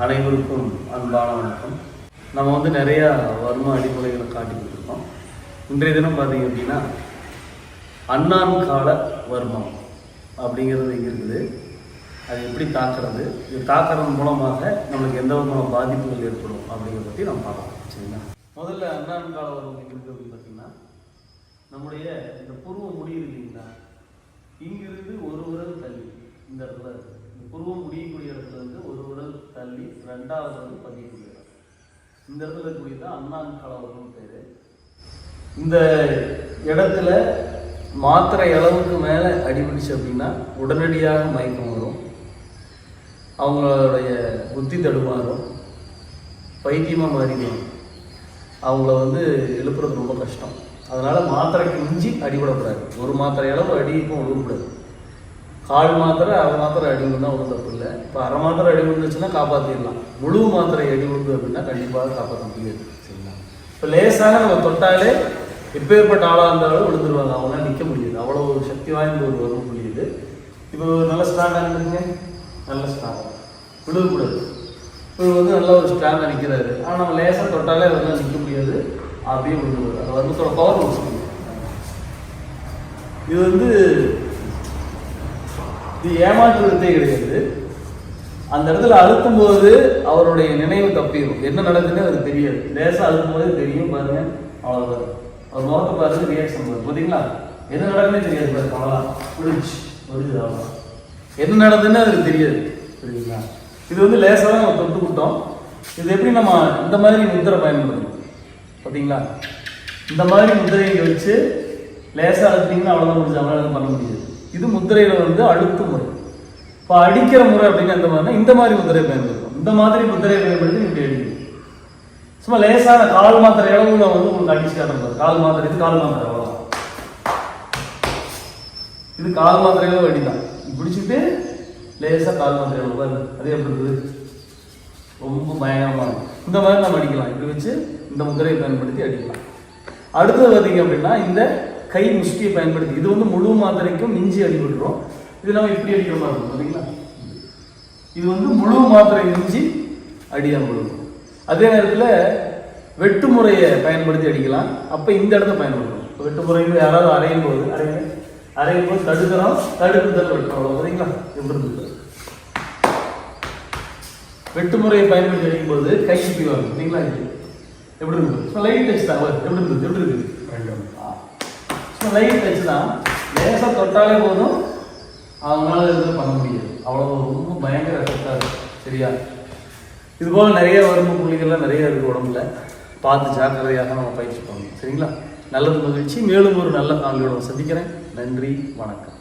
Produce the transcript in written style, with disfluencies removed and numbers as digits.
அனைவருக்கும் அன்பான வணக்கம். நம்ம வந்து நிறையா வர்ம அடிப்படைகளை காட்டி கொடுத்துருக்கோம். இன்றைய தினம் பார்த்தீங்க அப்படின்னா அண்ணான் கால வர்மம் அப்படிங்கிறது இங்கே இருக்குது. அது எப்படி தாக்குறது, இது தாக்குறது மூலமாக நம்மளுக்கு எந்த விதமான பாதிப்புகள் ஏற்படும் அப்படிங்கிறத பற்றி நம்ம பார்க்கலாம். சரிங்களா, முதல்ல அண்ணான் கால வர்மம் எங்கே இருக்குது அப்படின்னு பார்த்தீங்கன்னா நம்முடைய இந்த புருவம் முடி இல்லைங்களா, இங்கிருந்து ஒரு விரல் தள்ளி இந்த இடத்துல இந்த புருவம் முடியக்கூடிய இடத்துல இருந்து ஒரு விரல் தள்ளி ரெண்டாவது வந்து பதியக்கூடிய இடம், இந்த இடத்துல இருக்கக்கூடியதான் அண்ணான் கால வர்மம் பேர். இந்த இடத்துல மாத்திரை அளவுக்கு மேலே அடிபிடிச்சு அப்படின்னா உடனடியாக மயக்கம் வரும், அவங்களுடைய புத்தி தடுமாறும், பைத்தியமாக மாறிடும், அவங்கள வந்து எழுப்புறது ரொம்ப கஷ்டம். அதனால் மாத்திரைக்கு மிஞ்சி அடிபடக்கூடாது. ஒரு மாத்திரை அளவு அடிக்கும் விழுக்கூடாது. கால் மாத்திரை அரை மாத்திரை அடி விழுந்தா ஒன்றும் தப்பு இல்லை. இப்போ அரை மாத்திரை அடி விழுந்துச்சுன்னா காப்பாற்றிடலாம். முழு மாத்திரை அடி விழுந்து அப்படின்னா கண்டிப்பாக காப்பாற்ற முடியாது. சரிங்களா, இப்போ லேசாக நம்ம தொட்டாலே எப்பேற்பட்ட ஆளாக இருந்தாலும் விழுந்துருவாங்க, அவங்களால நிற்க முடியாது. அவ்வளோ ஒரு சக்தி வாய்ந்த ஒரு வரும் முடியுது. இப்போ நல்ல ஸ்ட்ராங்காக இருந்துங்க, நல்ல ஸ்ட்ராங்காக விழுகக்கூடாது. இப்போ வந்து நல்ல ஒரு ஸ்ட்ராங்காக நிற்கிறாரு, ஆனால் நம்ம லேசாக தொட்டாலே அவங்களால நிற்க முடியாது, அப்படியே விழுந்துருவாரு. அது வர்மத்தோட பவர் வச்சுக்கணும். இது வந்து இது ஏமாற்றுவதே கிடையாது. அந்த இடத்துல அழுத்தும் போது அவருடைய நினைவு தப்பிடும், என்ன நடக்குதுன்னு அவருக்கு தெரியாது. லேசாக அழுத்தும் போது தெரியும், பாருங்க அவ்வளோதான். அவர் முகத்தை பாருங்க, ரியாக்ஷன் பாருங்க, பார்த்தீங்களா என்ன நடக்குதுன்னே தெரியாது. பாருங்க அவ்வளோதான், முடிஞ்சு முடிஞ்சு அவ்வளோதான், என்ன நடக்குதுன்னு அவருக்கு தெரியாது. சரிங்களா, இது வந்து லேசாக தான் நம்ம தொட்டு விட்டோம். இது எப்படி நம்ம இந்த மாதிரி முத்திரை பயன்படுத்தணும் பார்த்தீங்களா, இந்த மாதிரி முத்திரையை வச்சு லேசாக அழுத்திங்கன்னா அவ்வளோதான், முடிஞ்சு அவங்களால பண்ண முடியாது. இது முத்திரையில் வந்து அழுத்து முறை. இப்போ அடிக்கிற முறை அப்படின்னு அந்த மாதிரினா இந்த மாதிரி முத்திரை பயன்படுத்தும். இந்த மாதிரி முத்திரையை பயன்படுத்தி இப்படி அடிக்கணும். சும்மா லேசான கால் மாத்திரை அளவு நான் வந்து உங்களுக்கு அடிச்சு காட்டுறது. கால் மாத்திரை, இது கால் மாத்திரை அவ்வளோதான், இது கால் மாத்திரை அளவு அடிதான். பிடிச்சிட்டு லேசாக கால் மாத்திரை அளவு பாருங்க, அதே எப்படி இருக்குது, ரொம்ப பயங்கரமாக இருக்கும். இந்த மாதிரி நம்ம அடிக்கலாம், இப்படி வச்சு இந்த முத்திரையை பயன்படுத்தி அடிக்கலாம். அடுத்தது பார்த்தீங்க அப்படின்னா இந்த கை முஷ்டியை பயன்படுத்தி, இது வந்து முழு மாத்திரைக்கும் மிஞ்சி அடிபட்டுரும். இது நம்ம இப்படி அடிக்கிற மாதிரி இருக்கும் பார்த்தீங்களா, இது வந்து முழு மாத்திரை மிஞ்சி அடியாக விழுகும். அதே நேரத்தில் வெட்டு முறையை பயன்படுத்தி அடிக்கலாம். அப்போ இந்த இடத்த பயன்படுத்தணும். வெட்டு முறையில் யாராவது அரையும் போது தடுக்கிறோம், தடுக்குதல் வெட்டும், அவ்வளோ பார்த்தீங்களா எப்படி இருக்குது. வெட்டு முறையை பயன்படுத்தி அடிக்கும் போது கை சுற்றிவாங்க பார்த்தீங்களா, எப்படி இருக்குது, லைட் டச் தான். எப்படி இருக்குது, எப்படி இருக்குது, லைட் டச் தான். லேசாக தொட்டாலே போதும், அவங்களால எதுவும் பண்ண முடியாது. அவ்வளோ ரொம்ப பயங்கர எஃபெக்டாக இருக்கும். சரியா, இதுபோல் நிறைய வறுமை புள்ளிகள்லாம் நிறைய இருக்குது உடம்புல. பார்த்து ஜாக்கிரதையாக நம்ம பயிற்சி பண்ணணும். சரிங்களா, நல்லது, மகிழ்ச்சி. மேலும் ஒரு நல்ல காணொளியோட சந்திக்கிறேன். நன்றி, வணக்கம்.